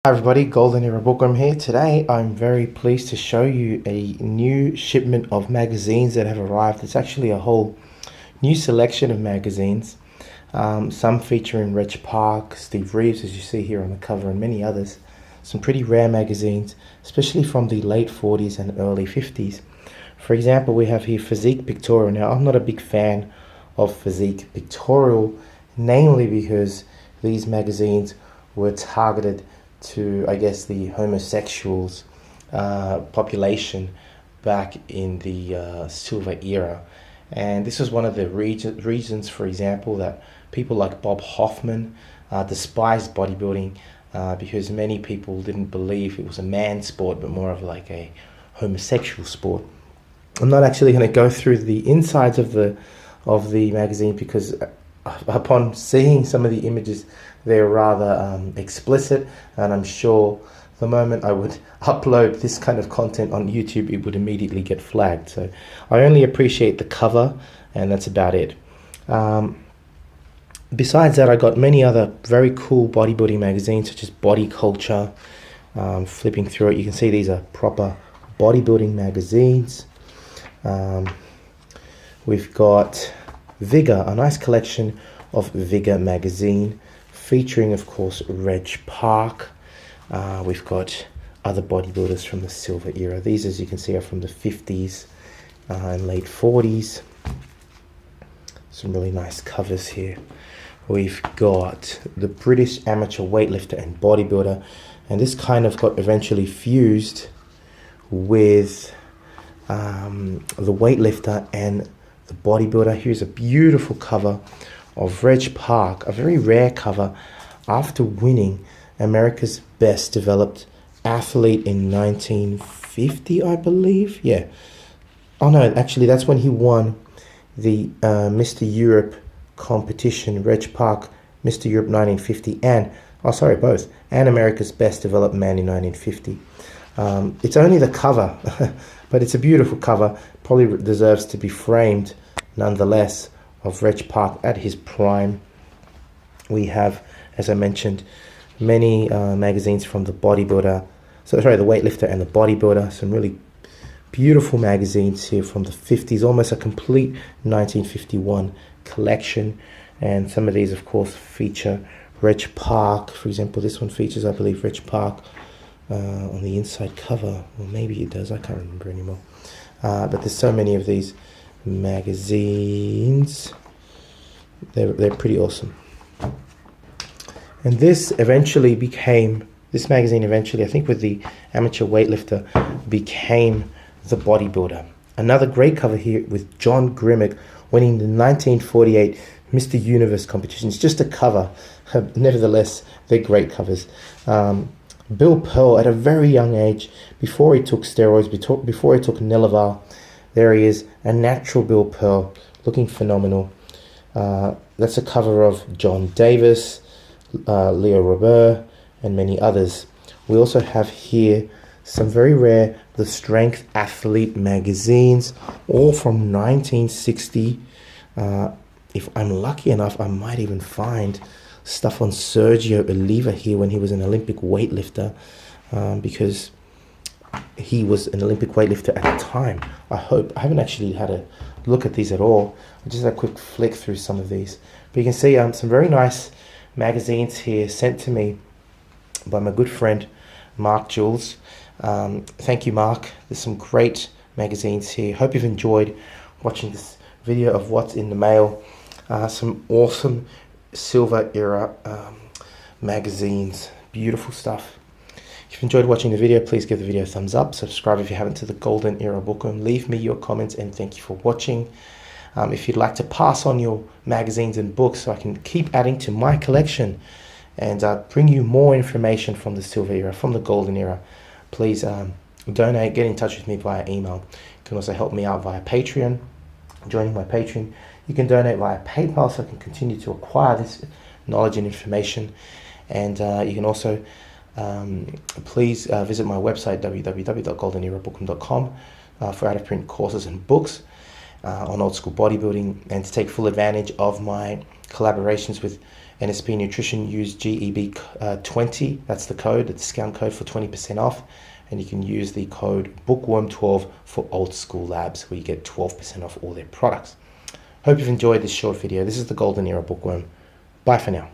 Hi everybody, Golden Era Bookworm here. Today I'm very pleased to show you a new shipment of magazines that have arrived. It's actually a whole new selection of magazines, some featuring Reg Park, Steve Reeves as you see here on the cover, and many others. Some pretty rare magazines, especially from the late 40s and early 50s. For example, we have here Physique Pictorial. Now I'm not a big fan of Physique Pictorial, namely because these magazines were targeted to, I guess, the homosexuals population back in the silver era. And this was one of the reasons, for example, that people like Bob Hoffman despised bodybuilding because many people didn't believe it was a man's sport, but more of like a homosexual sport. I'm not actually going to go through the insides of the magazine because upon seeing some of the images, they're rather explicit, and I'm sure the moment I would upload this kind of content on YouTube, it would immediately get flagged. So I only appreciate the cover, and that's about it. Besides that, I got many other very cool bodybuilding magazines, such as Body Culture. Flipping through it, you can see these are proper bodybuilding magazines. We've got Vigor, a nice collection of Vigor magazine, featuring, of course, Reg Park. We've got other bodybuilders from the silver era. These, as you can see, are from the 50s and late 40s. Some really nice covers here. We've got the British amateur weightlifter and bodybuilder, and this kind of got eventually fused with the weightlifter and the bodybuilder. Here's a beautiful cover of Reg Park, a very rare cover, after winning America's Best Developed Athlete in 1950, I believe. Yeah. Oh no, actually that's when he won the Mr. Europe competition. Reg Park, Mr. Europe 1950, and both, and America's Best Developed Man in 1950. It's only the cover, but it's a beautiful cover. Probably deserves to be framed nonetheless, of Reg Park at his prime. We have, as I mentioned, many magazines from the bodybuilder, the weightlifter and the bodybuilder. Some really beautiful magazines here from the 50s, almost a complete 1951 collection. And some of these, of course, feature Reg Park. For example, this one features, I believe, Reg Park on the inside cover. Or maybe it does, I can't remember anymore. But there's so many of these magazines. They're pretty awesome. And this magazine eventually, I think with the amateur weightlifter, became the bodybuilder. Another great cover here with John Grimek winning the 1948 Mr. Universe competition. It's just a cover. Nevertheless, they're great covers. Bill Pearl, at a very young age, before he took steroids, before he took Nelaval, there he is, a natural Bill Pearl, looking phenomenal. That's a cover of John Davis, Leo Robert, and many others. We also have here some very rare The Strength Athlete magazines, all from 1960. If I'm lucky enough, I might even find stuff on Sergio Oliva here when he was an Olympic weightlifter, because he was an Olympic weightlifter at the time. I haven't actually had a look at these at all. I just had a quick flick through some of these. But you can see some very nice magazines here sent to me by my good friend Mark Jules. Thank you, Mark. There's some great magazines here. Hope you've enjoyed watching this video of what's in the mail. Some awesome silver era magazines. Beautiful stuff. If you enjoyed watching the video, please give the video a thumbs up. Subscribe if you haven't to the Golden Era Bookworm. Leave me your comments, and thank you for watching. If you'd like to pass on your magazines and books so I can keep adding to my collection and bring you more information from the silver era, from the golden era, please donate, get in touch with me via email. You can also help me out via Patreon, joining my Patreon. You can donate via PayPal so I can continue to acquire this knowledge and information. And you can also please visit my website, www.goldenerabookworm.com, for out-of-print courses and books on old school bodybuilding, and to take full advantage of my collaborations with NSP Nutrition, use GEB20. That's the code, the discount code for 20% off. And you can use the code bookworm12 for Old School Labs, where you get 12% off all their products. Hope you've enjoyed this short video. This is the Golden Era Bookworm. Bye for now.